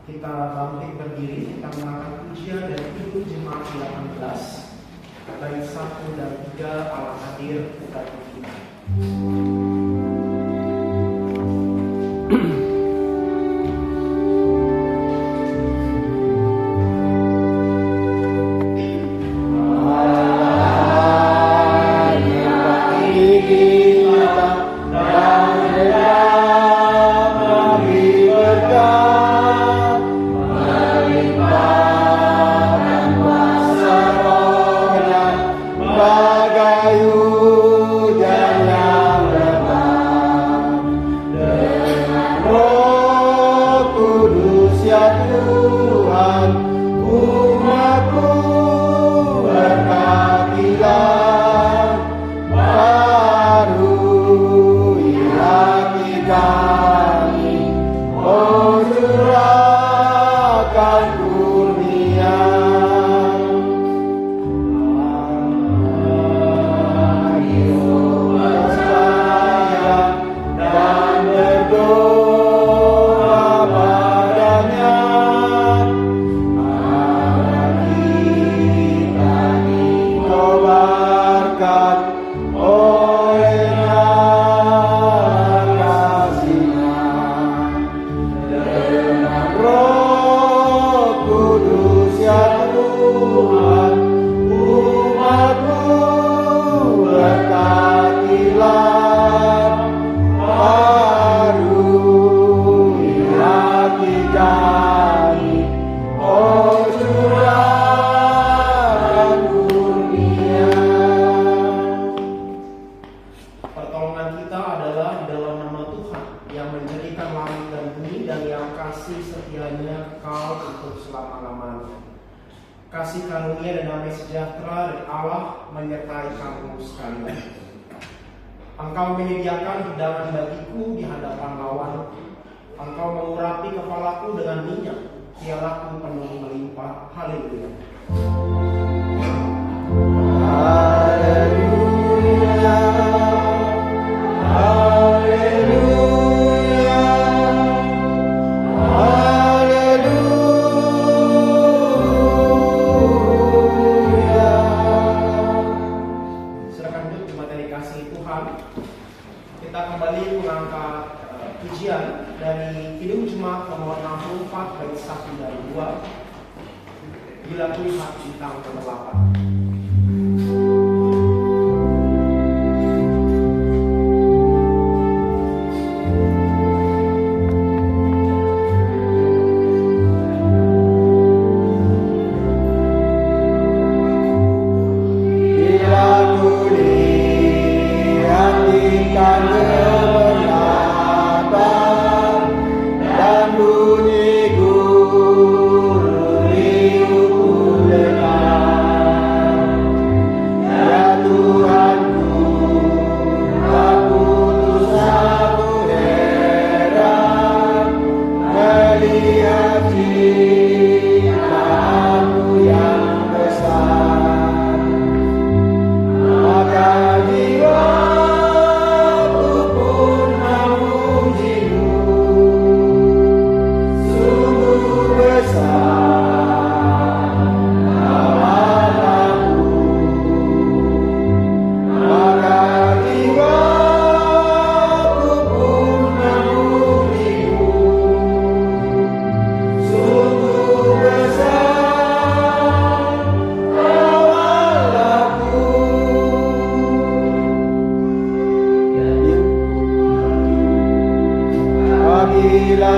Kita bangkit berdiri, kita mengangkat pujian dan Kidung Jemaat 18 bait 1 dan 3, Allah hadir kita puji. Kasih karunia dan damai sejahtera dari Allah menyertai kamu sekalian. Engkau menyediakan hidangan bagiku di hadapan lawan. Engkau mengurapi kepalaku dengan minyak, pialaku penuh melimpah. Haleluya. Haleluya. Haleluya. Kembali mengangkat pujian dari Kidung Jemaat nomor 64 bait 1 dan 2, Bila Kulihat bintang ke-8. Jiwa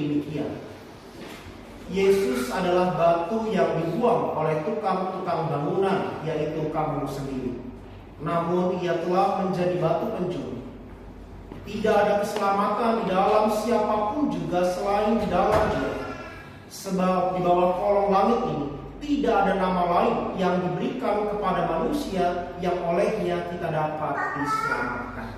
demikian. Yesus adalah batu yang dibuang oleh tukang-tukang bangunan, yaitu kamu sendiri. Namun ia telah menjadi batu penjuru. Tidak ada keselamatan di dalam siapapun juga selain di dalam Dia. Sebab di bawah kolong langit ini tidak ada nama lain yang diberikan kepada manusia yang olehnya kita dapat diselamatkan.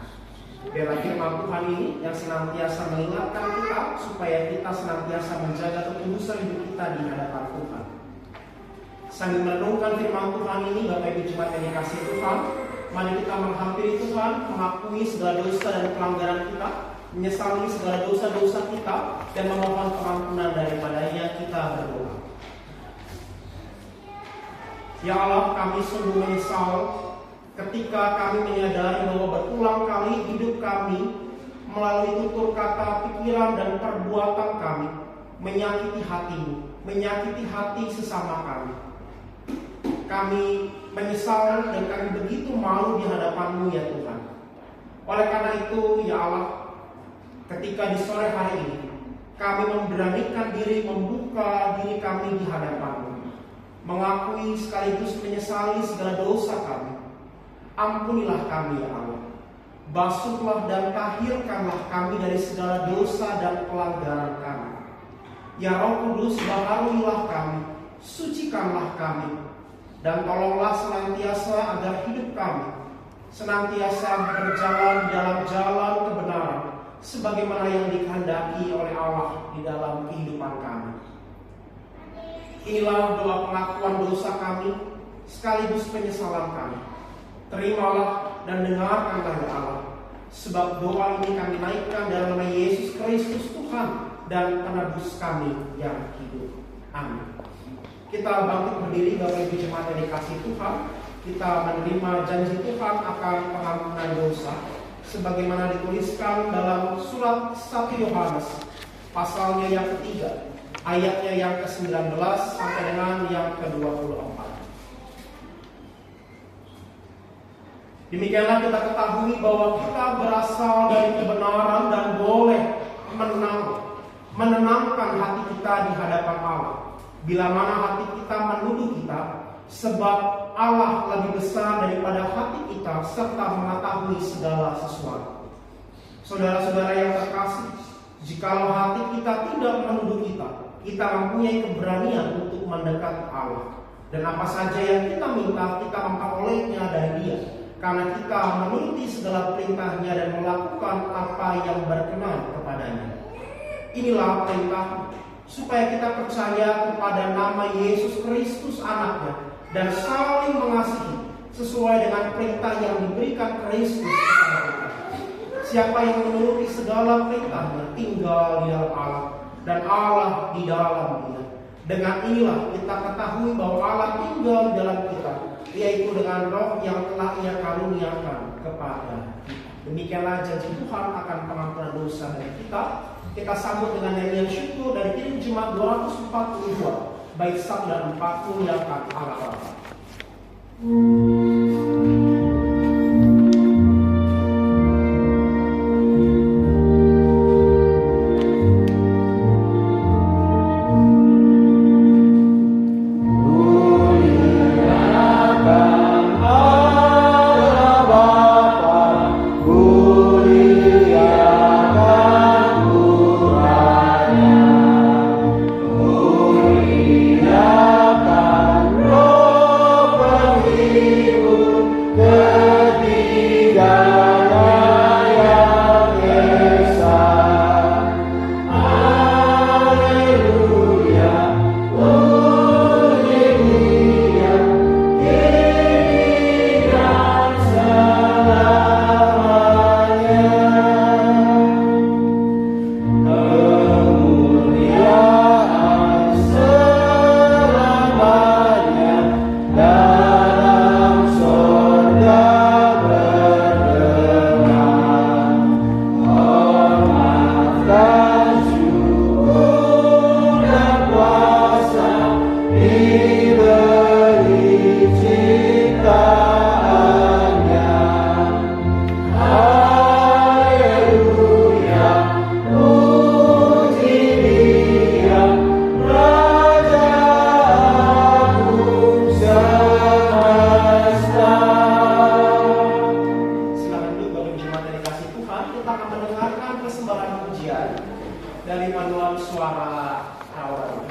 Biarlah firman Tuhan ini yang senantiasa mengingatkan kita supaya kita senantiasa menjaga kekudusan hidup kita di hadapan Tuhan. Sambil merenungkan firman Tuhan ini, Bapak Ibu Jemaat yang dikasihi Tuhan, mari kita menghampiri Tuhan, mengakui segala dosa dan pelanggaran kita, menyesali segala dosa-dosa kita, dan memohon pengampunan daripadanya. Kita berdoa. Ya Allah, kami sungguh menyesal ketika kami menyadari bahwa berulang kali hidup kami melalui tutur kata, pikiran, dan perbuatan kami menyakiti hati-Mu, menyakiti hati sesama kami. Kami menyesal dan kami begitu malu di hadapan-Mu ya Tuhan. Oleh karena itu ya Allah, ketika di sore hari ini kami memberanikan diri membuka diri kami di hadapan-Mu, mengakui sekaligus menyesali segala dosa kami. Ampunilah kami ya Allah. Basuhlah dan tahirkanlah kami dari segala dosa dan pelanggaran kami. Ya Roh Kudus, baharuilah kami, sucikanlah kami, dan tolonglah senantiasa agar hidup kami senantiasa berjalan di dalam jalan kebenaran sebagaimana yang dikehendaki oleh Allah di dalam kehidupan kami. Inilah doa pengakuan dosa kami sekaligus penyesalan kami. Terimalah dan dengarkanlah ya Allah, sebab doa ini kami naikkan dalam nama Yesus Kristus Tuhan dan penebus kami yang hidup. Amin. Kita bangkit berdiri Bapak Ibu Jemaat yang dikasihi Tuhan. Kita menerima janji Tuhan akan pengampunan dosa sebagaimana dituliskan dalam surat 1 Yohanes pasalnya yang ketiga, ayatnya yang ke-19 sampai dengan yang ke-24. Demikianlah kita ketahui bahwa kita berasal dari kebenaran dan boleh menenangkan hati kita di hadapan Allah. Bila mana hati kita menuduh kita, sebab Allah lebih besar daripada hati kita serta mengetahui segala sesuatu. Saudara-saudara yang terkasih, jikalau hati kita tidak menuduh kita, kita mempunyai keberanian untuk mendekat Allah. Dan apa saja yang kita minta, kita memperolehnya dari Dia, karena kita menuruti segala perintahnya dan melakukan apa yang berkenan kepadanya. Inilah perintah, supaya kita percaya kepada nama Yesus Kristus anaknya dan saling mengasihi sesuai dengan perintah yang diberikan Kristus kepada kita. Siapa yang menuruti segala perintahnya tinggal di dalam Allah dan Allah di dalam Dia. Dengan inilah kita ketahui bahwa Allah tinggal di dalam kita, yaitu dengan Roh yang telah Ia karuniakan kepada kita. Demikianlah janji Tuhan akan pengampunan dosa dari kita. Kita sambut dengan nyanyian syukur dari Kirim Jemaat 242, bait 1 dan 40 yang akan Allah Bapa. Roh Pak Rawan.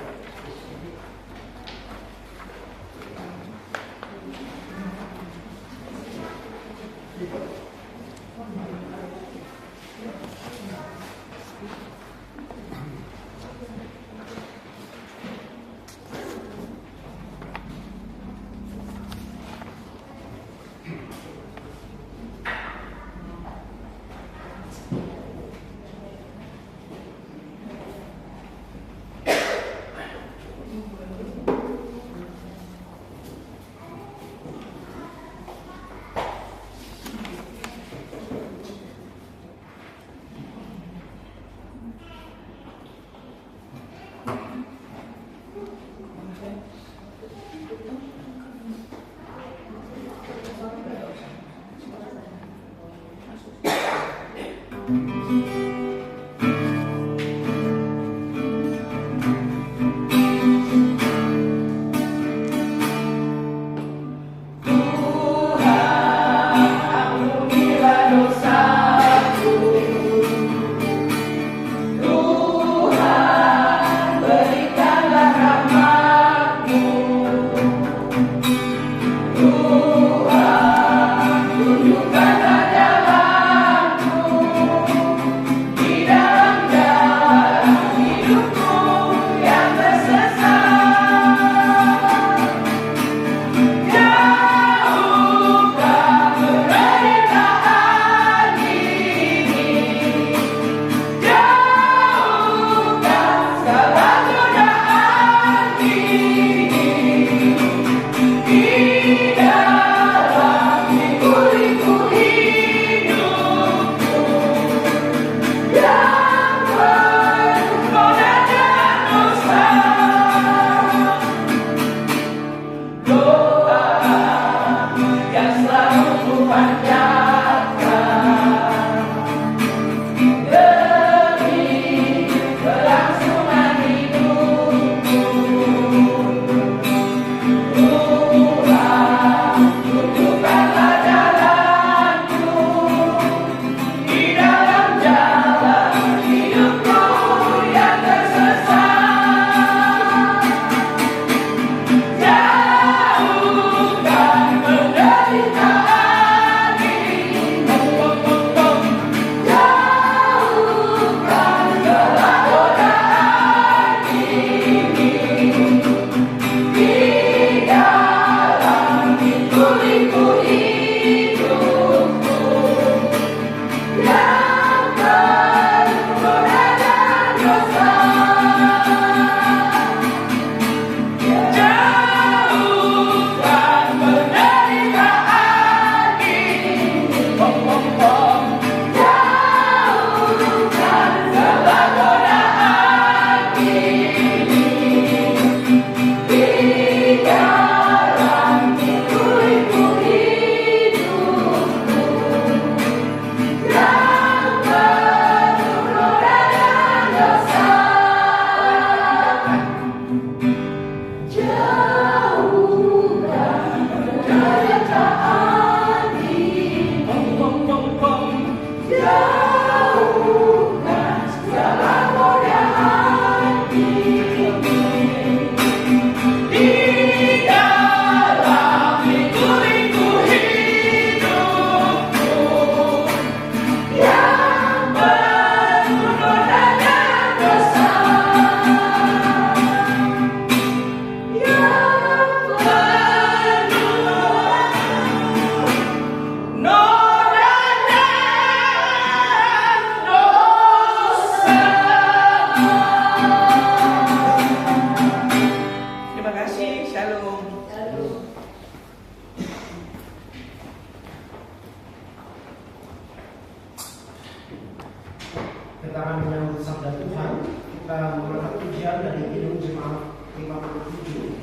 Kita akan menyambut sabda Tuhan. Kita mengangkat pujian dari Kidung Jemaat 57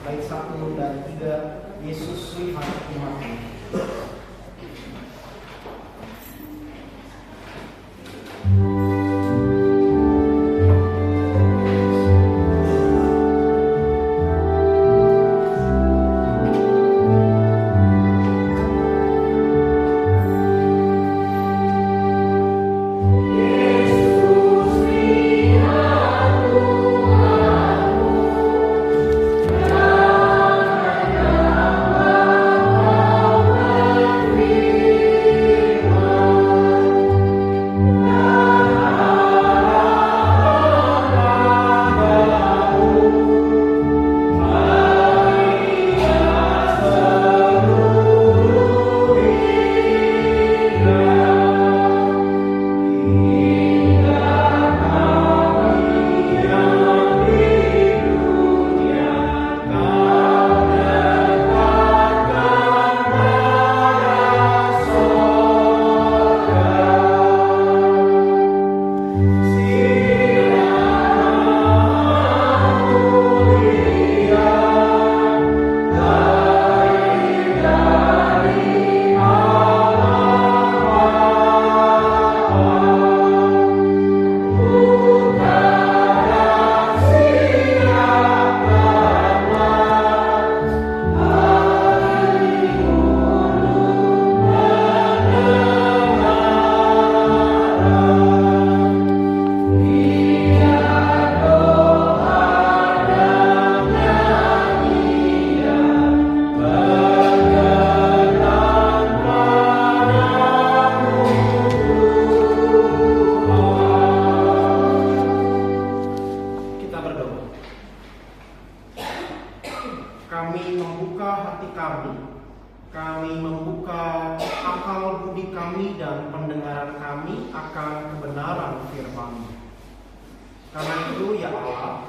bait 1 dan 3, Yesus lihat umatmu. Yesus lihat hati kami membuka akal budi kami dan pendengaran kami akan kebenaran firman-Mu. Karena itu ya Allah,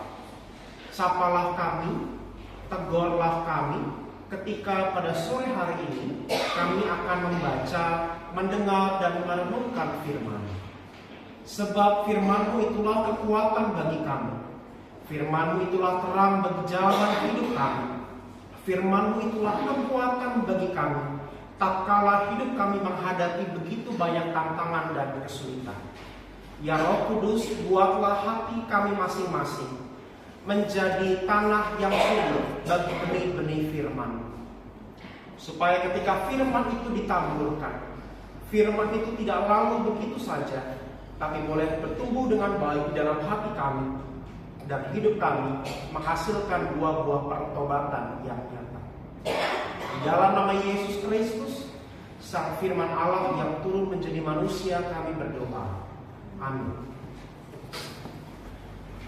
sapalah kami, tegurlah kami ketika pada sore hari ini kami akan membaca, mendengar dan merenungkan firman-Mu. Sebab firman-Mu itulah kekuatan bagi kami. Firman-Mu itulah terang bagi jalan hidup kami. Firman-Mu itulah kekuatan bagi kami tatkala hidup kami menghadapi begitu banyak tantangan dan kesulitan. Ya Roh Kudus, buatlah hati kami masing-masing menjadi tanah yang subur bagi benih-benih firman, supaya ketika firman itu ditaburkan, firman itu tidak lalu begitu saja, tapi boleh bertumbuh dengan baik di dalam hati kami, dan hidup kami menghasilkan buah-buah pertobatan yang nyata. Di dalam nama Yesus Kristus, Sang Firman Allah yang turun menjadi manusia, kami berdoa. Amin.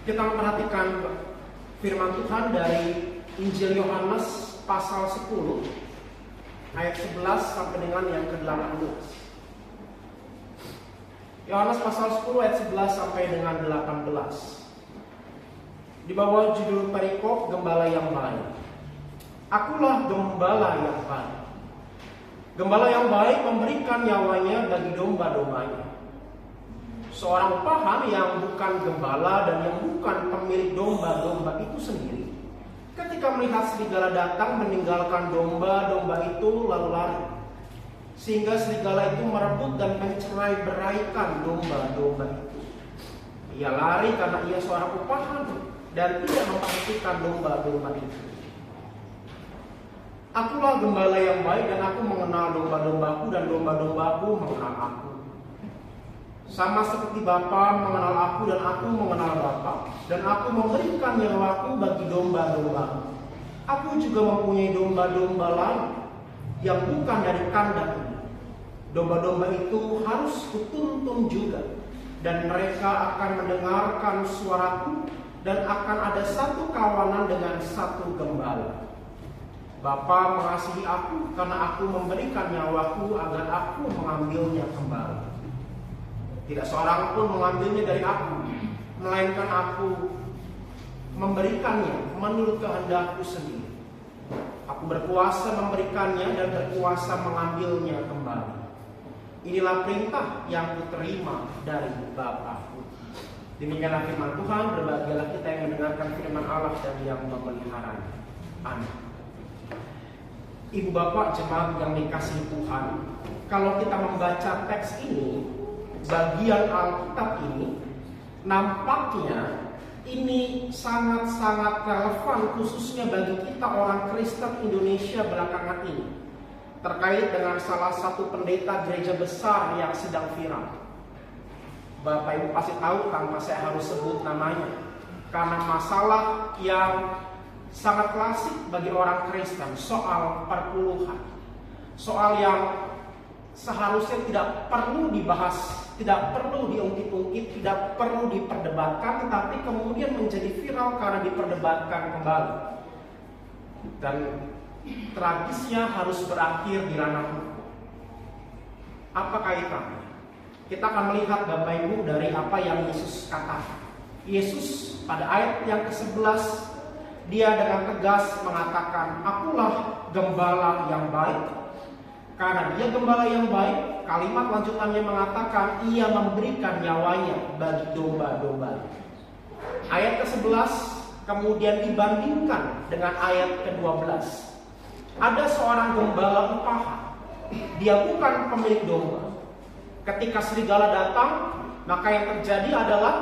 Kita memperhatikan firman Tuhan dari Injil Yohanes pasal 10 ayat 11 sampai dengan yang ke-18. Yohanes pasal 10 ayat 11 sampai dengan 18. Di bawah judul perikop Gembala yang Baik. Akulah gembala yang baik. Gembala yang baik memberikan nyawanya bagi domba-dombanya. Seorang upahan yang bukan gembala dan yang bukan pemilik domba-domba itu sendiri, ketika melihat serigala datang meninggalkan domba-domba itu lalu lari, sehingga serigala itu merebut dan mencerai-beraikan domba-domba itu. Ia lari karena ia seorang upahan dan tidak memperhatikan domba-domba itu. Akulah gembala yang baik dan aku mengenal domba-dombaku dan domba-dombaku mengenal aku. Sama seperti Bapa mengenal aku dan aku mengenal Bapa, dan aku memberikan nyawaku bagi domba-domba. Aku juga mempunyai domba-domba lain yang bukan dari kandang ini. Domba-domba itu harus kutuntun juga, dan mereka akan mendengarkan suaraku, dan akan ada satu kawanan dengan satu gembala. Bapa mengasihi aku karena aku memberikan nyawaku agar aku mengambilnya kembali. Tidak seorang pun mengambilnya dari aku, melainkan aku memberikannya menurut kehendakku sendiri. Aku berkuasa memberikannya dan berkuasa mengambilnya kembali. Inilah perintah yang kuterima dari Bapa-Ku. Demikianlah firman Tuhan. Berbahagialah kita yang mendengarkan firman Allah dan yang memeliharanya. Amin. Ibu bapak jemaat yang dikasihi Tuhan, kalau kita membaca teks ini, bagian Alkitab ini, nampaknya ini sangat-sangat relevan khususnya bagi kita orang Kristen Indonesia belakangan ini, terkait dengan salah satu pendeta gereja besar yang sedang viral. Bapak Ibu pasti tahu tanpa saya harus sebut namanya, karena masalah yang sangat klasik bagi orang Kristen, soal perpuluhan, soal yang seharusnya tidak perlu dibahas, tidak perlu diungkit-ungkit, tidak perlu diperdebatkan, tetapi kemudian menjadi viral karena diperdebatkan kembali. Dan tragisnya harus berakhir di ranah hukum. Apa kaitannya? Kita akan melihat Bapak Ibu dari apa yang Yesus katakan. Yesus pada ayat yang ke-11, dia dengan tegas mengatakan, akulah gembala yang baik. Karena dia gembala yang baik, kalimat lanjutannya mengatakan ia memberikan nyawanya bagi domba-domba. Ayat ke-11 kemudian dibandingkan dengan ayat ke-12. Ada seorang gembala upahan, dia bukan pemilik domba. Ketika serigala datang, maka yang terjadi adalah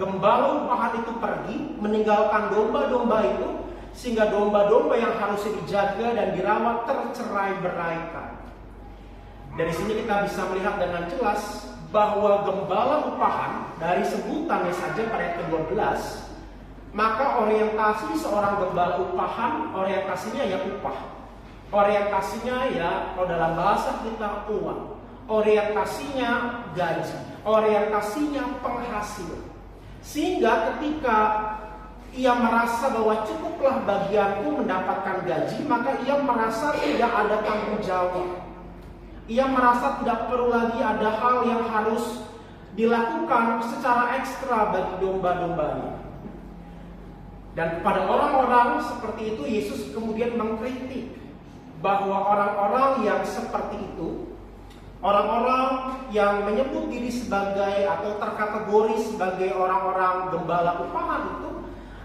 gembala upahan itu pergi meninggalkan domba-domba itu, sehingga domba-domba yang harusnya dijaga dan dirawat tercerai-beraikan. Dari sini kita bisa melihat dengan jelas bahwa gembala upahan, dari sebutannya saja pada ayat ke-12, maka orientasi seorang gembala upahan, orientasinya ya upah, orientasinya ya kalau dalam bahasa kita uang, orientasinya gaji, orientasinya penghasilan. Sehingga ketika ia merasa bahwa cukuplah bagianku mendapatkan gaji, maka ia merasa tidak ada tanggung jawab. Ia merasa tidak perlu lagi ada hal yang harus dilakukan secara ekstra bagi domba-dombanya. Dan pada orang-orang seperti itu Yesus kemudian mengkritik bahwa orang-orang yang seperti itu, orang-orang yang menyebut diri sebagai atau terkategori sebagai orang-orang gembala upahan itu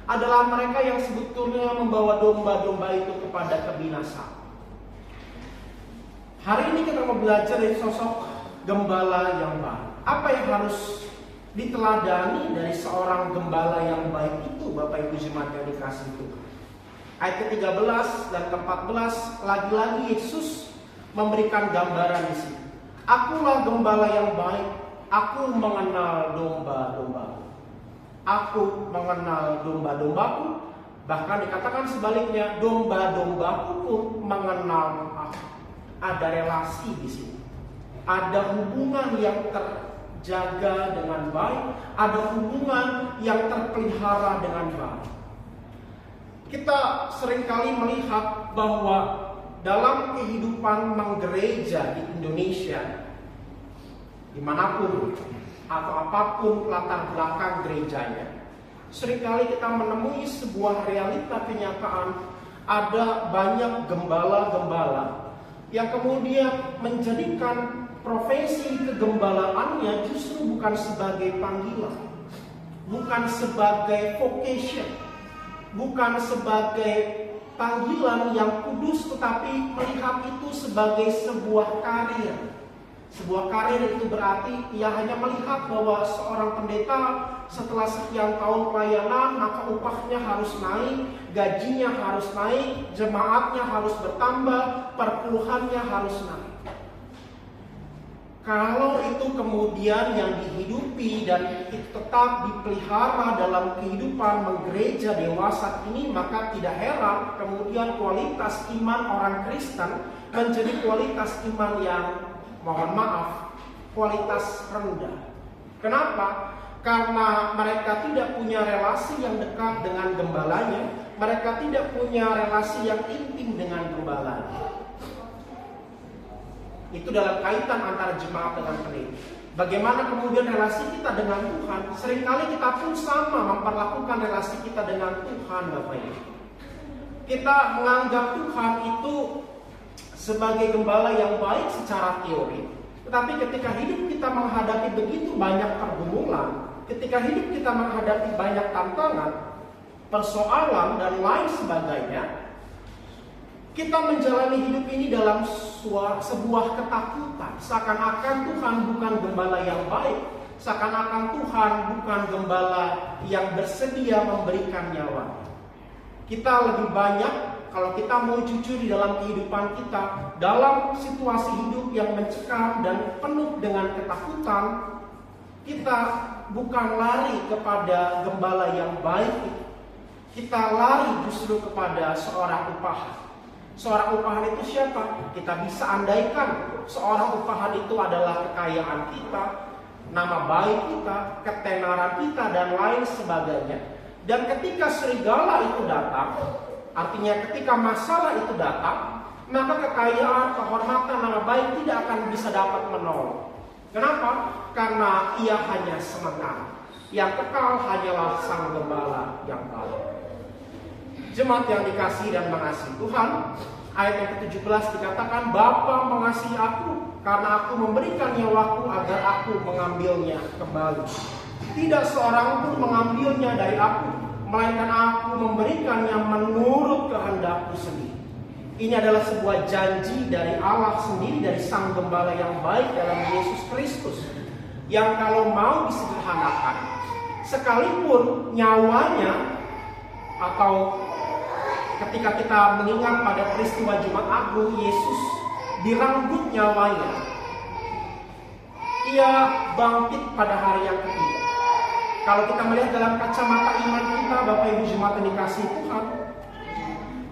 adalah mereka yang sebetulnya membawa domba-domba itu kepada kebinasaan. Hari ini kita mau belajar dari sosok gembala yang baik. Apa yang harus diteladani dari seorang gembala yang baik itu, Bapak Ibu Jemaat yang dikasihi Tuhan? Ayat ke-13 dan ke-14, lagi-lagi Yesus memberikan gambaran di sini. Akulah gembala yang baik, aku mengenal domba-dombaku. Aku mengenal domba-dombaku, bahkan dikatakan sebaliknya, domba-dombaku pun mengenal aku. Ada relasi di sini. Ada hubungan yang terjaga dengan baik, ada hubungan yang terpelihara dengan baik. Kita seringkali melihat bahwa dalam kehidupan menggereja di Indonesia, dimanapun atau apapun latar belakang gerejanya, seringkali kita menemui sebuah realita kenyataan. Ada banyak gembala-gembala yang kemudian menjadikan profesi kegembalaannya justru bukan sebagai panggilan, bukan sebagai vocation, bukan sebagai panggilan yang kudus, tetapi melihat itu sebagai sebuah karir. Sebuah karir itu berarti ia hanya melihat bahwa seorang pendeta setelah sekian tahun pelayanan maka upahnya harus naik, gajinya harus naik, jemaatnya harus bertambah, perpuluhannya harus naik. Kalau itu kemudian yang dihidupi dan itu tetap dipelihara dalam kehidupan menggereja dewasa ini, maka tidak heran kemudian kualitas iman orang Kristen menjadi kualitas iman yang, mohon maaf, kualitas rendah. Kenapa? Karena mereka tidak punya relasi yang dekat dengan gembalanya, mereka tidak punya relasi yang intim dengan gembalanya. Itu dalam kaitan antara jemaat dengan pendeta. Bagaimana kemudian relasi kita dengan Tuhan? Seringkali kita pun sama memperlakukan relasi kita dengan Tuhan, Bapak Ibu. Kita menganggap Tuhan itu sebagai gembala yang baik secara teori, tetapi ketika hidup kita menghadapi begitu banyak pergumulan, ketika hidup kita menghadapi banyak tantangan, persoalan dan lain sebagainya, kita menjalani hidup ini dalam sebuah ketakutan. Seakan-akan Tuhan bukan gembala yang baik, seakan-akan Tuhan bukan gembala yang bersedia memberikan nyawa. Kita lebih banyak, kalau kita mau jujur di dalam kehidupan kita, dalam situasi hidup yang mencekam dan penuh dengan ketakutan, kita bukan lari kepada gembala yang baik, kita lari justru kepada seorang upahan. Seorang upahan itu siapa? Kita bisa andaikan seorang upahan itu adalah kekayaan kita, nama baik kita, ketenaran kita, dan lain sebagainya. Dan ketika serigala itu datang, artinya ketika masalah itu datang, maka kekayaan, kehormatan, nama baik tidak akan bisa dapat menolong. Kenapa? Karena ia hanya sementara. Yang kekal hanyalah sang gembala yang baik. Jemaat yang dikasihi dan mengasihi Tuhan, ayat yang ke-17 dikatakan, Bapa mengasihi aku karena aku memberikan nyawaku agar aku mengambilnya kembali. Tidak seorang pun mengambilnya dari aku, melainkan aku memberikannya menurut kehendakku sendiri. Ini adalah sebuah janji dari Allah sendiri, dari sang gembala yang baik dalam Yesus Kristus, yang kalau mau disederhanakan, sekalipun nyawanya, atau ketika kita mengingat pada peristiwa Jumat Agung, Yesus direnggut nyawanya, ia bangkit pada hari yang ketiga. Kalau kita melihat dalam kacamata iman kita, Bapak Ibu Jemaat yang dikasihi Tuhan,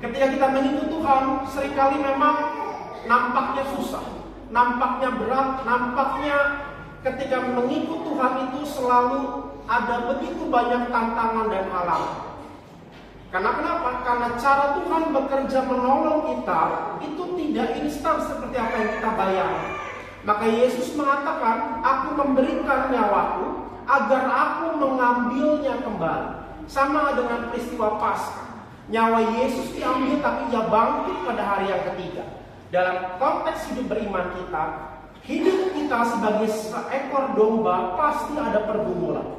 ketika kita mengikut Tuhan, seringkali memang nampaknya susah, nampaknya berat, nampaknya ketika mengikut Tuhan itu selalu ada begitu banyak tantangan dan halangan. Karena kenapa? Karena cara Tuhan bekerja menolong kita itu tidak instan seperti apa yang kita bayangkan. Maka Yesus mengatakan, aku memberikan nyawaku agar aku mengambilnya kembali. Sama dengan peristiwa Paskah. Nyawa Yesus diambil tapi ia bangkit pada hari yang ketiga. Dalam konteks hidup beriman kita, hidup kita sebagai seekor domba pasti ada pergumulan.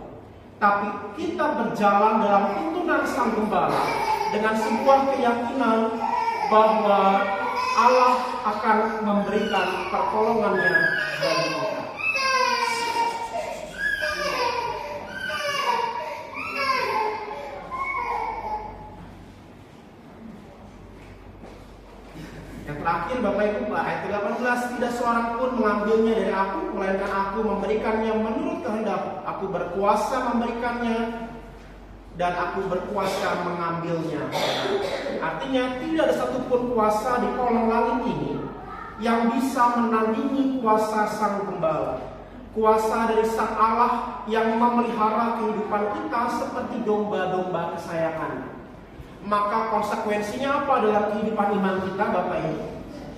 Tapi kita berjalan dalam tuntunan Sang Gembala dengan sebuah keyakinan bahwa Allah akan memberikan pertolongannya bagi kita. Yang terakhir Bapak Ibu, ayat 18, tidak seorang pun mengambilnya dari aku, melainkan aku memberikannya menurut kehendak. Aku berkuasa memberikannya dan aku berkuasa mengambilnya. Artinya tidak ada satupun kuasa di kolong langit ini yang bisa menandingi kuasa Sang Gembala. Kuasa dari Sang Allah yang memelihara kehidupan kita seperti domba-domba kesayangan. Maka konsekuensinya apa dalam kehidupan iman kita Bapak Ibu?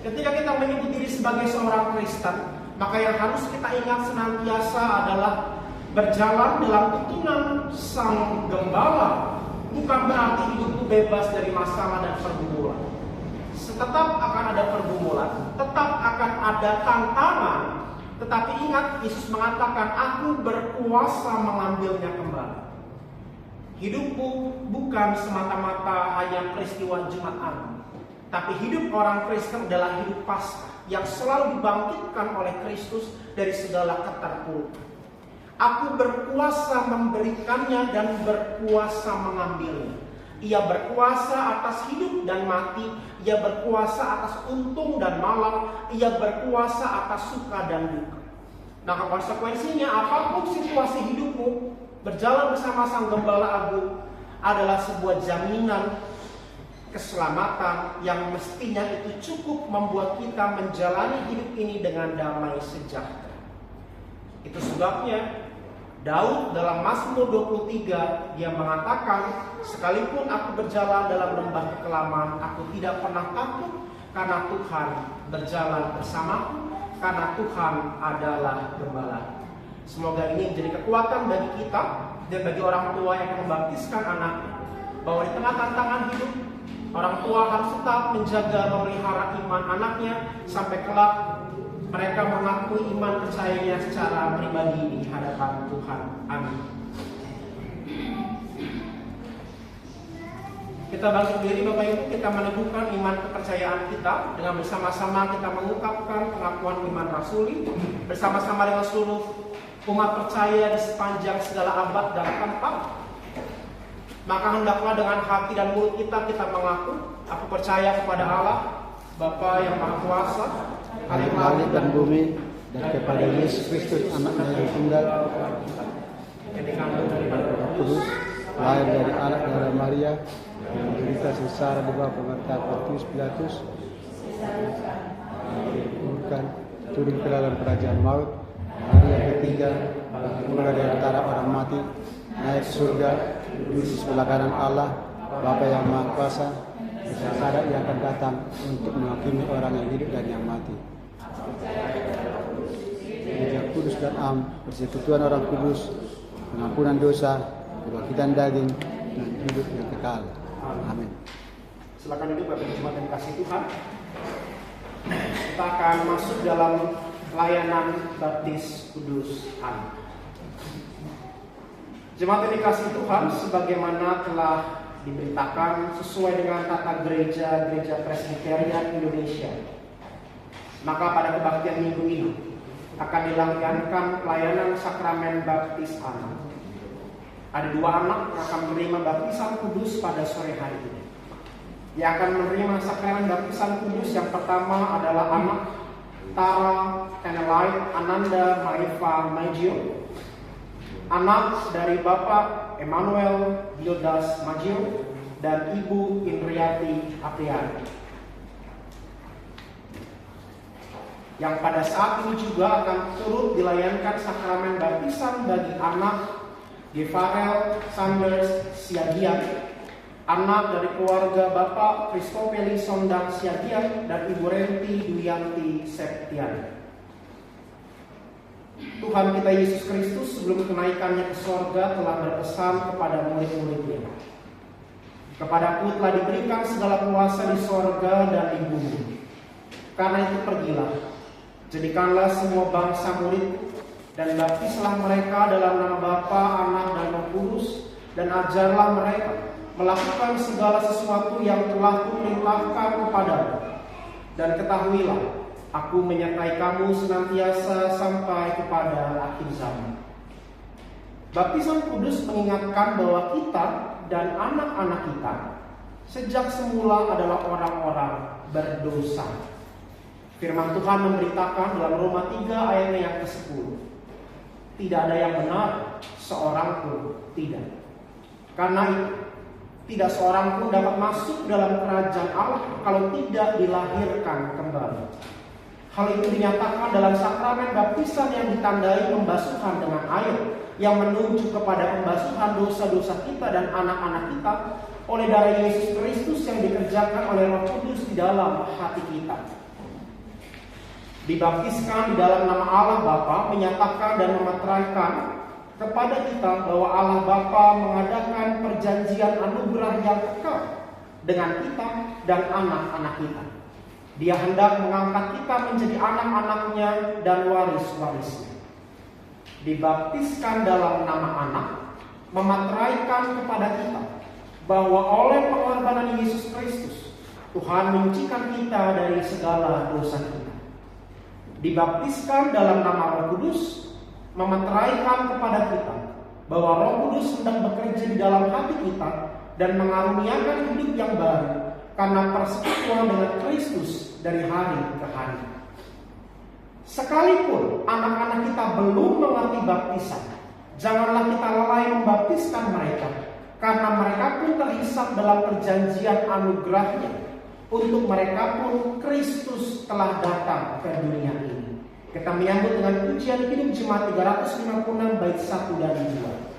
Ketika kita menyebut diri sebagai seorang Kristen, maka yang harus kita ingat senantiasa adalah berjalan dalam tuntunan Sang Gembala. Bukan berarti hidupku bebas dari masalah dan pergumulan. Tetap akan ada pergumulan, tetap akan ada tantangan. Tetapi ingat, Yesus mengatakan, aku berkuasa mengambilnya kembali. Hidupmu bukan semata-mata hanya peristiwa Jumat Agung, tapi hidup orang Kristen adalah hidup Paskah yang selalu dibangkitkan oleh Kristus dari segala keterpurukan. Aku berkuasa memberikannya dan berkuasa mengambilnya. Ia berkuasa atas hidup dan mati, ia berkuasa atas untung dan malang, ia berkuasa atas suka dan duka. Maka konsekuensinya apapun situasi hidupmu, berjalan bersama Sang Gembala Agung adalah sebuah jaminan keselamatan yang mestinya itu cukup membuat kita menjalani hidup ini dengan damai sejahtera. Itu sebabnya Daud dalam Mazmur 23 dia mengatakan, sekalipun aku berjalan dalam lembah kekelaman, aku tidak pernah takut karena Tuhan berjalan bersamaku, karena Tuhan adalah gembala. Semoga ini menjadi kekuatan bagi kita dan bagi orang tua yang membaptiskan anaknya, bahwa di tengah tantangan hidup, orang tua harus tetap menjaga memelihara iman anaknya sampai kelak mereka mengakui iman percayanya secara pribadi di hadapan Tuhan. Amin. Kita bangkit diri Bapak Ibu, kita meneguhkan iman kepercayaan kita dengan bersama-sama kita mengungkapkan pengakuan iman rasuli bersama-sama dengan seluruh umat percaya di sepanjang segala abad dan tempat. Maka hendaklah dengan hati dan mulut kita mengaku, aku percaya kepada Allah Bapa yang Maha Kuasa, langit dan bumi, dan kepada Yesus Kristus Anaknya yang tunggal, yang dikandung dari Roh Kudus, lahir dari anak darah Maria, yang menderita sengsara di bawah pemerintahan Pontius Pilatus, dikuburkan, turun ke dalam kerajaan maut, hari yang ketiga, mulai dari antara orang mati, naik ke surga, duduk di sebelah kanan Allah, Bapa yang Maha Kuasa, pada yang akan datang untuk menghakimi orang yang hidup dan yang mati. Gereja kudus dan am, persekutuan orang kudus, pengampunan dosa, kebangkitan daging, dan hidup yang kekal. Amin. Silakan duduk Bapak Jemaat yang kasih Tuhan. Kita akan masuk dalam layanan baptis kudus anak. Jemaat yang dikasih Tuhan, sebagaimana telah diberitakan sesuai dengan tata gereja Presbyterian Indonesia, maka pada kebaktian minggu ini akan dilakukan pelayanan sakramen baptis anak. Ada 2 anak yang akan menerima baptisan kudus pada sore hari ini. Yang akan menerima sakramen baptisan kudus yang pertama adalah anak Tara Tenelai Ananda Marifa Majio, anak dari Bapak Emmanuel Gildas Majio dan Ibu Indriati Apriani, yang pada saat ini juga akan turut dilayankan sakramen baptisan bagi anak Gevarel Sanders Siagian anak dari keluarga Bapak Kristopeli Sondang Siagian dan Ibu Renti Duyanti Septian. Tuhan kita Yesus Kristus sebelum kenaikannya ke sorga telah berpesan kepada murid-muridnya. Kepadaku telah diberikan segala kuasa di sorga dan di bumi. Karena itu pergilah, jadikanlah semua bangsa murid dan baptislah mereka dalam nama Bapa, Anak, dan Roh Kudus, dan ajarlah mereka melakukan segala sesuatu yang telah kuperintahkan kepadamu. Dan ketahuilah, aku menyertai kamu senantiasa sampai kepada akhir zaman. Baptisan kudus mengingatkan bahwa kita dan anak-anak kita sejak semula adalah orang-orang berdosa. Firman Tuhan memberitakan dalam Roma 3 ayatnya yang ke-10. Tidak ada yang benar, seorang pun tidak. Karena itu, tidak seorang pun dapat masuk dalam kerajaan Allah kalau tidak dilahirkan kembali. Hal itu dinyatakan dalam sakramen baptisan yang ditandai pembasuhan dengan air, yang menunjuk kepada pembasuhan dosa-dosa kita dan anak-anak kita oleh darah Yesus Kristus yang dikerjakan oleh Roh Kudus di dalam hati kita. Dibaptiskan di dalam nama Allah Bapa menyatakan dan memeteraikan kepada kita bahwa Allah Bapa mengadakan perjanjian anugerah yang kekal dengan kita dan anak-anak kita. Dia hendak mengangkat kita menjadi anak-anaknya dan waris-warisnya. Dibaptiskan dalam nama anak memeteraikan kepada kita bahwa oleh pengorbanan Yesus Kristus Tuhan menyucikan kita dari segala dosa kita. Dibaptiskan dalam nama Roh Kudus memeteraikan kepada kita bahwa Roh Kudus sedang bekerja di dalam hati kita dan mengaruniakan hidup yang baru karena persekutuan dengan Kristus dari hari ke hari. Sekalipun anak-anak kita belum mengerti baptisan, janganlah kita lalai membaptiskan mereka, karena mereka pun terhisap dalam perjanjian anugerahnya. Untuk mereka pun Kristus telah datang ke dunia ini. Kita menyambut dengan pujian Kidung Jemaat 356 bait 1 dan 2.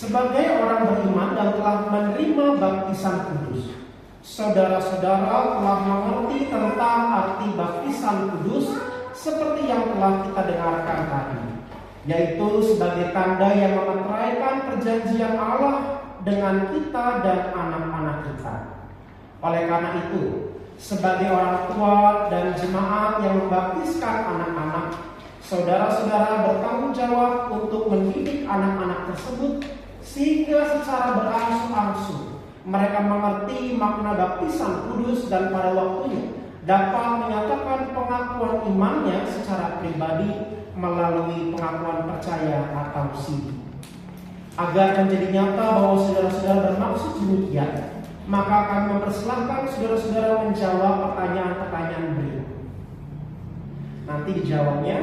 Sebagai orang beriman dan telah menerima baptisan kudus, saudara-saudara telah mengerti tentang arti baptisan kudus seperti yang telah kita dengarkan tadi, yaitu sebagai tanda yang memeteraikan perjanjian Allah dengan kita dan anak-anak kita. Oleh karena itu, sebagai orang tua dan jemaat yang membaptiskan anak-anak, saudara-saudara bertanggung jawab untuk mendidik anak-anak tersebut sehingga secara berangsur-angsur mereka mengerti makna baptisan kudus dan pada waktunya dapat menyatakan pengakuan imannya secara pribadi melalui pengakuan percaya atau CD. Agar menjadi nyata bahwa saudara-saudara bermaksud demikian, maka akan mempersilahkan saudara-saudara menjawab pertanyaan-pertanyaan berikut. Nanti dijawabnya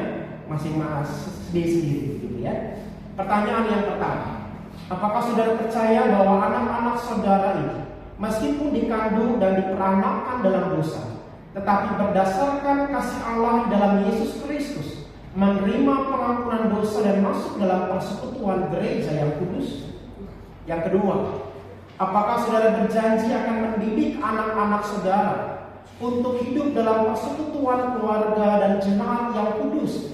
masing-masing sendiri, gitu ya. Pertanyaan yang pertama, apakah saudara percaya bahwa anak-anak saudara ini, meskipun dikandung dan diperanakkan dalam dosa, tetapi berdasarkan kasih Allah dalam Yesus Kristus, menerima pengampunan dosa dan masuk dalam persekutuan gereja yang kudus? Yang kedua, apakah saudara berjanji akan mendidik anak-anak saudara untuk hidup dalam persekutuan keluarga dan jemaat yang kudus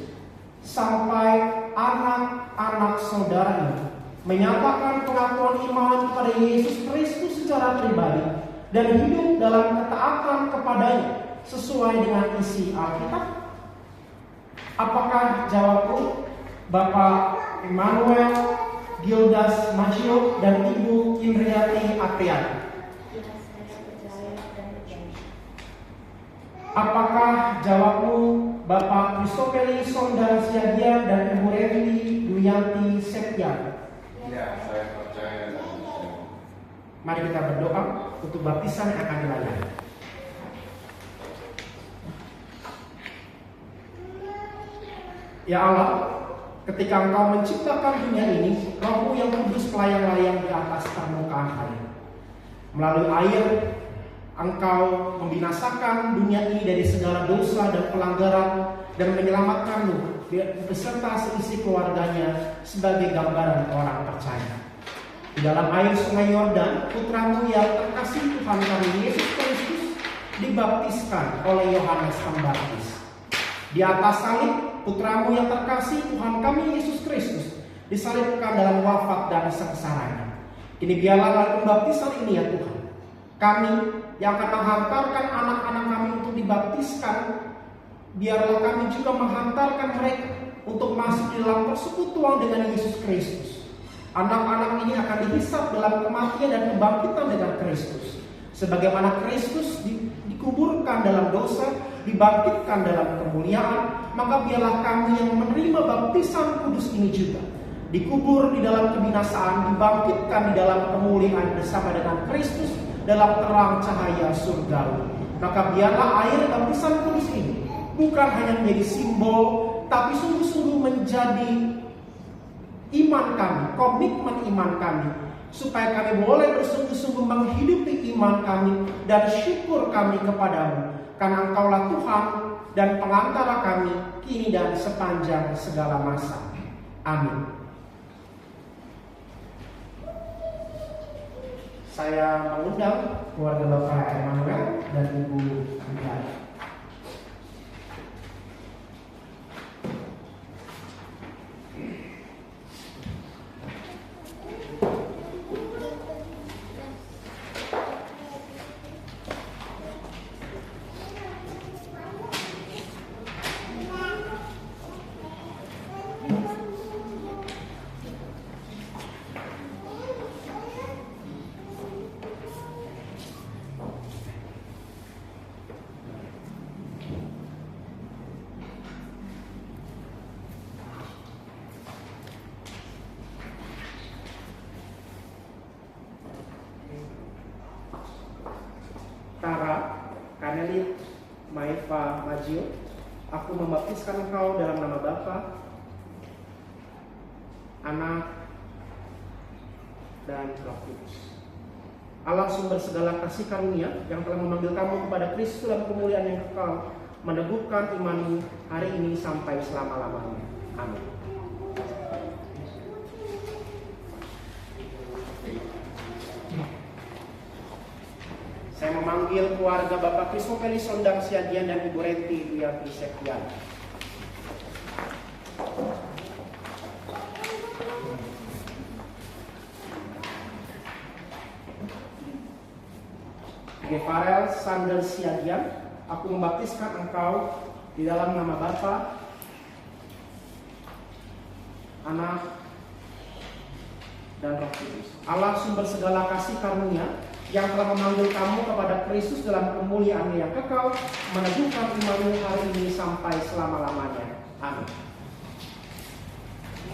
sampai anak-anak saudara ini menyatakan pengakuan iman kepada Yesus Kristus secara pribadi dan hidup dalam ketaatan kepadanya sesuai dengan isi Alkitab? Apakah jawabku Bapak Emmanuel Gildas Maggio dan Ibu Indriati Apriani? Apakah jawabmu Bapak Kristopeli Sondang Siagian dan Ibu Revli Duyanti Septian? Ya, saya percaya dan percaya. Mari kita berdoa untuk baptisan yang akan dilayani. Ya Allah, ketika Engkau menciptakan dunia ini, Roh-Mu yang kudus melayang-layang di atas permukaan air. Melalui air, Engkau membinasakan dunia ini dari segala dosa dan pelanggaran dan menyelamatkan Nuh beserta seisi keluarganya sebagai gambaran orang percaya. Di dalam air sungai Yordan, putra-Mu yang terkasih Tuhan kami Yesus Kristus dibaptiskan oleh Yohanes Pembaptis. Di atas salib, putra-Mu yang terkasih Tuhan kami Yesus Kristus disalibkan dalam wafat dan sengsaranya. Ini biarlah melalui pembaptisan ini ya Tuhan, kami yang akan menghantarkan anak-anak kami untuk dibaptiskan, biarlah kami juga menghantarkan mereka untuk masuk di dalam persekutuan dengan Yesus Kristus. Anak-anak ini akan dihisap dalam kematian dan kebangkitan dengan Kristus. Sebagaimana Kristus dikuburkan dalam dosa, dibangkitkan dalam kemuliaan, maka biarlah kami yang menerima baptisan kudus ini juga dikubur di dalam kebinasaan, dibangkitkan di dalam kemuliaan bersama dengan Kristus dalam terang cahaya surgawi. Maka biarlah air baptisan kudus ini bukan hanya menjadi simbol, tapi sungguh-sungguh menjadi iman kami, komitmen iman kami, supaya kami boleh bersungguh-sungguh menghidupi iman kami dan syukur kami kepadamu, karena Engkaulah Tuhan dan pengantara kami kini dan sepanjang segala masa. Amin. Saya mengundang keluarga Bapak Emmanuel dan Ibu Indriati. Kaneli Maifa Maggio, aku membaptiskan engkau dalam nama Bapa, Anak, dan Roh Kudus. Allah sumber segala kasih karunia yang telah memanggil kamu kepada Kristus dalam kemuliaan yang kekal, meneguhkan imanmu hari ini sampai selama-lamanya. Amin. Saya memanggil keluarga Bapak Kristopeli Sondang Siagian dan Ibu Renti Duyanti Septian. Gefarel Sander Siagian, aku membaptiskan engkau di dalam nama Bapa, Anak, dan Roh Kudus. Allah sumber segala kasih karunia yang telah memanggil kamu kepada Kristus dalam kemuliaan yang kekal, meneguhkan imanmu hari ini sampai selama-lamanya. Amin.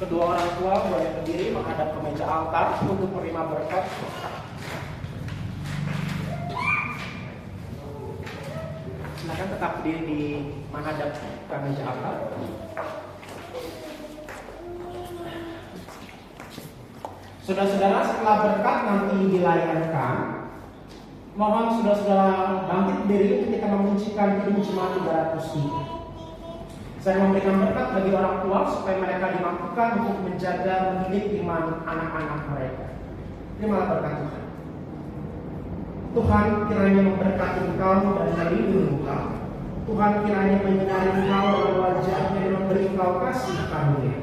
Kedua orang tua boleh berdiri menghadap ke meja altar untuk menerima berkat. Silakan tetap berdiri di menghadap ke meja altar. Saudara-saudara, setelah berkat nanti dilayangkan, mohon saudara-saudara bangkit berdiri ketika memujikan Kidung Jemaat 300 ini. Saya memberikan berkat bagi orang tua supaya mereka dimampukan untuk menjaga mendidik iman anak-anak mereka. Terimalah berkat Tuhan. Tuhan kiranya memberkati engkau dan melindungi engkau. Tuhan kiranya menyinari engkau dengan wajahnya dan memberi engkau kasih karunia.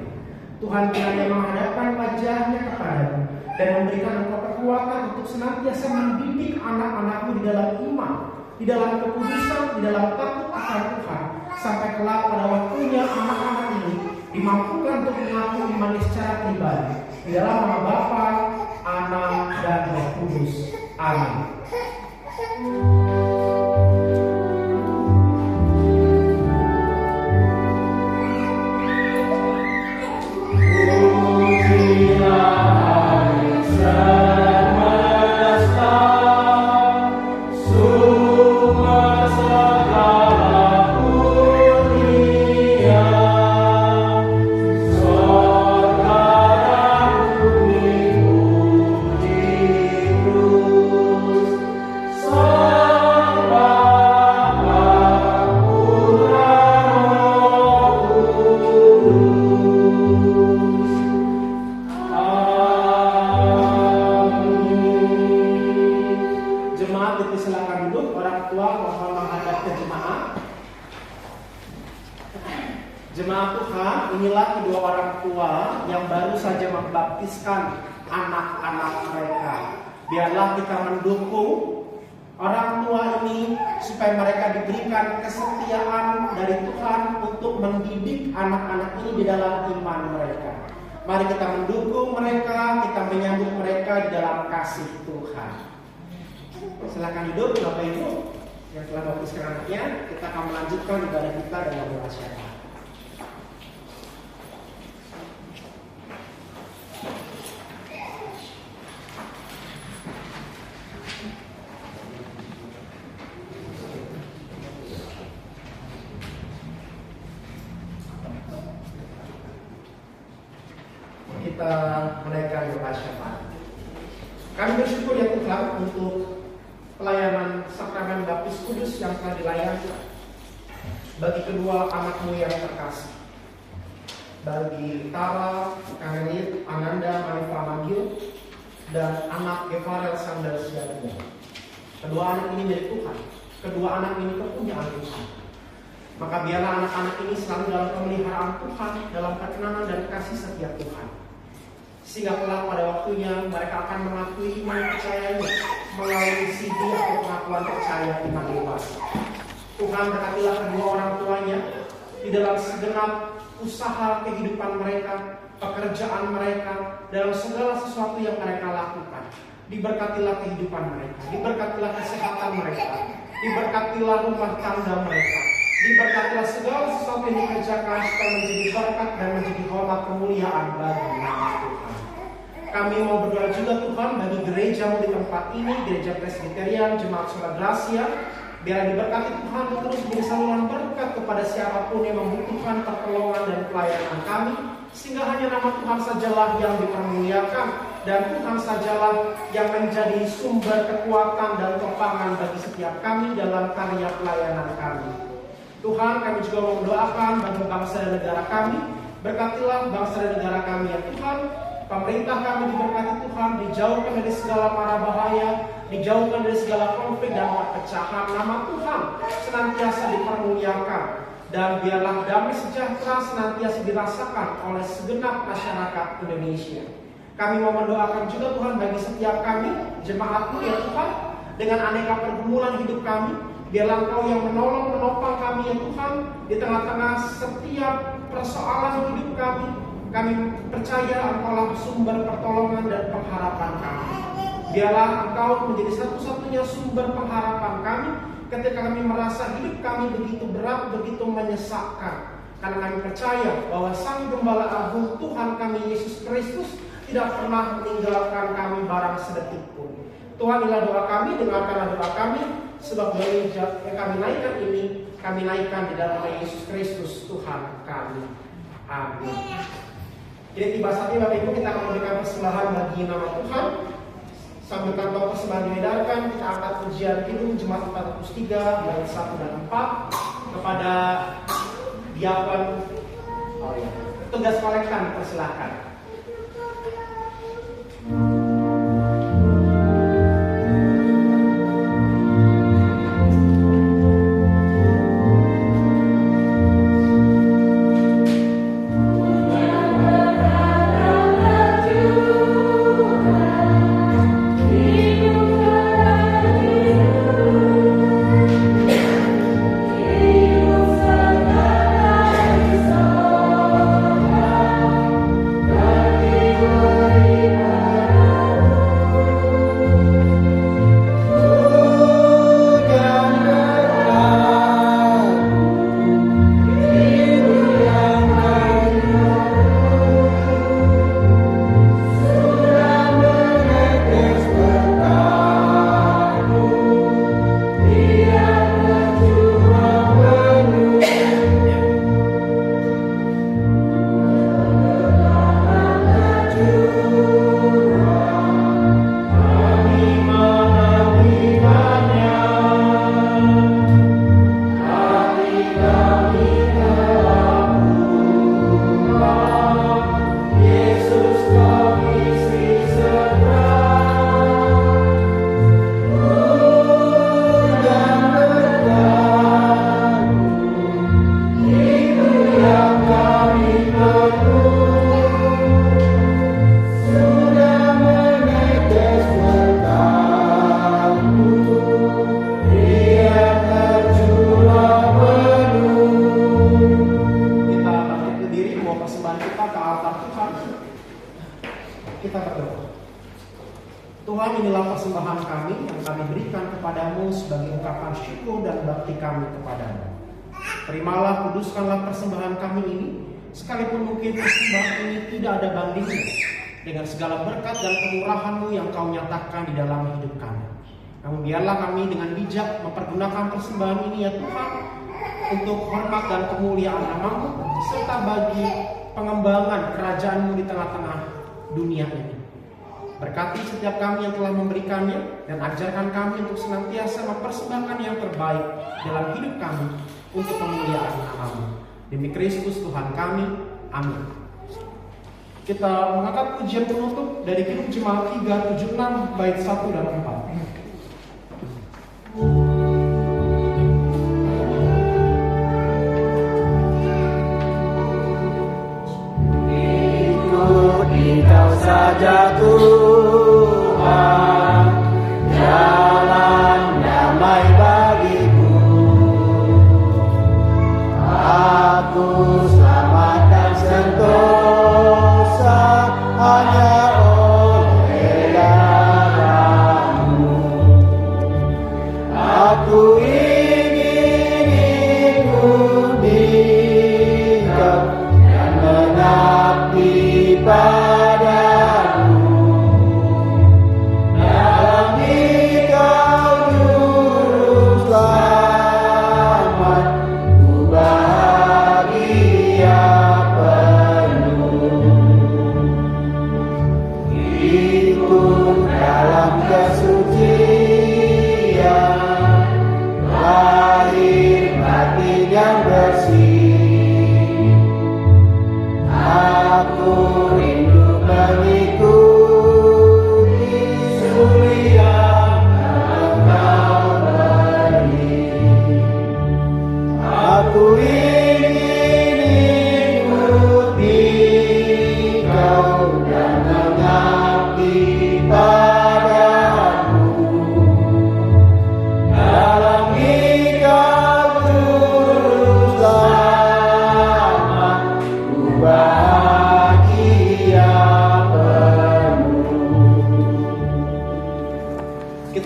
Tuhan kiranya menghadapkan wajahnya kepadamu dan memberikan engkau kekuatan untuk senantiasa mendidik anak-anakmu di dalam iman, di dalam kekudusan, di dalam takut akan Tuhan, sampai kelak pada waktunya anak-anak ini dimampukan untuk mengaku iman secara pribadi di dalam nama Bapa, Anak, dan Roh Kudus. Amin. Biarlah kita mendukung orang tua ini supaya mereka diberikan kesetiaan dari Tuhan untuk mendidik anak-anak ini di dalam iman mereka. Mari kita mendukung mereka, kita menyambut mereka di dalam kasih Tuhan. Silakan hidup Bapak Ibu yang telah baptiskan anaknya. Kita akan melanjutkan ibadah kita dengan doa syafaat. Kita menaikkan doa syafaat. Kami bersyukur ya Tuhan untuk pelayanan sakramen baptis kudus yang telah dilayangkan bagi kedua anakmu yang terkasih, bagi Tara, Kanelit, Ananda, Manifa Manggil, dan anak Gevarel Sandal Siaga. Kedua anak ini milik Tuhan, kedua anak ini kepunyaan Tuhan. Maka biarlah anak-anak ini selalu dalam pemeliharaan Tuhan, dalam perkenanan dan kasih setia Tuhan. Sehingga kelak pada waktunya mereka akan mengakui iman percayanya melalui CD atau pengakuan percaya iman dewasa. Tuhan berkatilah kedua orang tuanya di dalam segenap usaha kehidupan mereka, pekerjaan mereka, dalam segala sesuatu yang mereka lakukan. Diberkatilah kehidupan mereka, diberkatilah kesehatan mereka, diberkatilah rumah tangga mereka, diberkatilah segala sesuatu yang dikerjakan supaya menjadi berkat dan menjadi hormat kemuliaan bagi nama Tuhan. Kami mau berdoa juga Tuhan bagi gerejamu di tempat ini, Gereja Presbyterian Jemaat Sola Gracia. Biar diberkati Tuhan terus menjadi saluran berkat kepada siapapun yang membutuhkan pertolongan dan pelayanan kami, sehingga hanya nama Tuhan sajalah yang dipermuliakan dan Tuhan sajalah yang menjadi sumber kekuatan dan topangan bagi setiap kami dalam karya pelayanan kami. Tuhan, kami juga mau mendoakan bagi bangsa dan negara kami. Berkatilah bangsa dan negara kami ya Tuhan. Pemerintah kami diberkati Tuhan, dijauhkan dari segala mara bahaya, dijauhkan dari segala konflik dan perpecahan. Nama Tuhan senantiasa dipermuliakan, dan biarlah damai sejahtera senantiasa dirasakan oleh segenap masyarakat Indonesia. Kami mau mendoakan juga Tuhan bagi setiap kami, jemaat-Mu ya Tuhan, dengan aneka pergumulan hidup kami. Biarlah Engkau yang menolong, menopang kami ya Tuhan, di tengah-tengah setiap persoalan hidup kami. Kami percaya Engkau lah sumber pertolongan dan pengharapan kami. Biarlah Engkau menjadi satu-satunya sumber pengharapan kami ketika kami merasa hidup kami begitu berat, begitu menyesakkan. Karena kami percaya bahwa Sang Gembala Agung Tuhan kami Yesus Kristus tidak pernah meninggalkan kami barang sedetik pun. Tuhan, inilah doa kami, dengarkanlah doa kami, sebab dari yang kami naikkan ini, kami naikkan di dalam nama Yesus Kristus Tuhan kami. Amin. Jadi tiba saatnya Bapak Ibu kita akan memberikan persembahan bagi nama Tuhan. Sambil kantong persembahan diedarkan, kita angkat pujian Kidung Jemaat 403 bait 1 dan 4 kepada diakon tugas kolektan, persilakan. Terimalah, kuduskanlah persembahan kami ini, sekalipun mungkin persembahan ini tidak ada bandingnya dengan segala berkat dan kemurahan-Mu yang Kau nyatakan di dalam hidup kami. Namun biarlah kami dengan bijak mempergunakan persembahan ini ya Tuhan, untuk hormat dan kemuliaan nama-Mu, serta bagi pengembangan kerajaan-Mu di tengah-tengah dunia ini. Berkati setiap kami yang telah memberikannya, dan ajarkan kami untuk senantiasa mempersembahkan yang terbaik dalam hidup kami untuk kemuliaan nama-Mu. Demi Kristus Tuhan kami. Amin. Kita mengangkat pujian penutup dari Kidung Jemaat 376 bait 1 dan 4. Kau saja Tuhan, jalan damai bagiku. Aku selamat dan sentosa hanya oleh darah-Mu. Aku ingin hidup di Kau dan mengabdi padamu.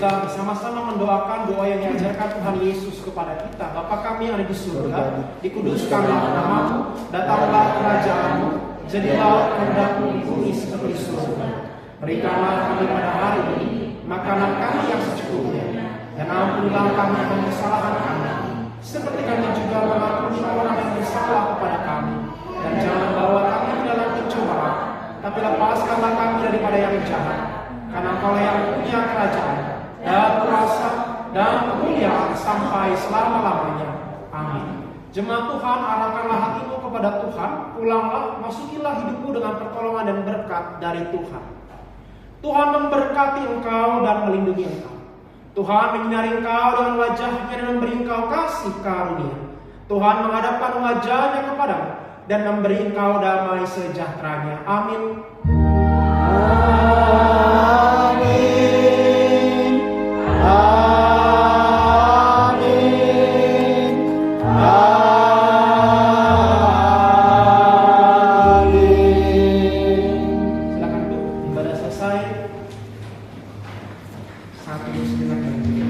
juga bersama-sama mendoakan doa yang diajarkan Tuhan Yesus kepada kita. Bapa kami yang ada di surga, dikuduskanlah namamu, datanglah kerajaanmu, jadilah kehendakmu di bumi seperti di surga. Berikanlah kami pada hari ini makanan kami yang secukupnya, dan ampunilah kami akan kesalahan kami, seperti kami juga mengampuni orang yang bersalah kepada kami. Dan jangan bawa kami ke dalam pencobaan, tapi lepaskanlah kami daripada yang jahat. Karena Engkau yang punya kerajaan dan kuasa dan kemuliaan sampai selama-lamanya. Amin. Jemaat Tuhan, arahkanlah hatimu kepada Tuhan, pulanglah, masukilah hidupmu dengan pertolongan dan berkat dari Tuhan. Tuhan memberkati engkau dan melindungi engkau. Tuhan menyinari engkau dengan wajahnya dan memberi engkau kasih karunia. Tuhan menghadapkan wajahnya kepadamu dan memberi engkau damai sejahteranya. Amin. Amin. Amin.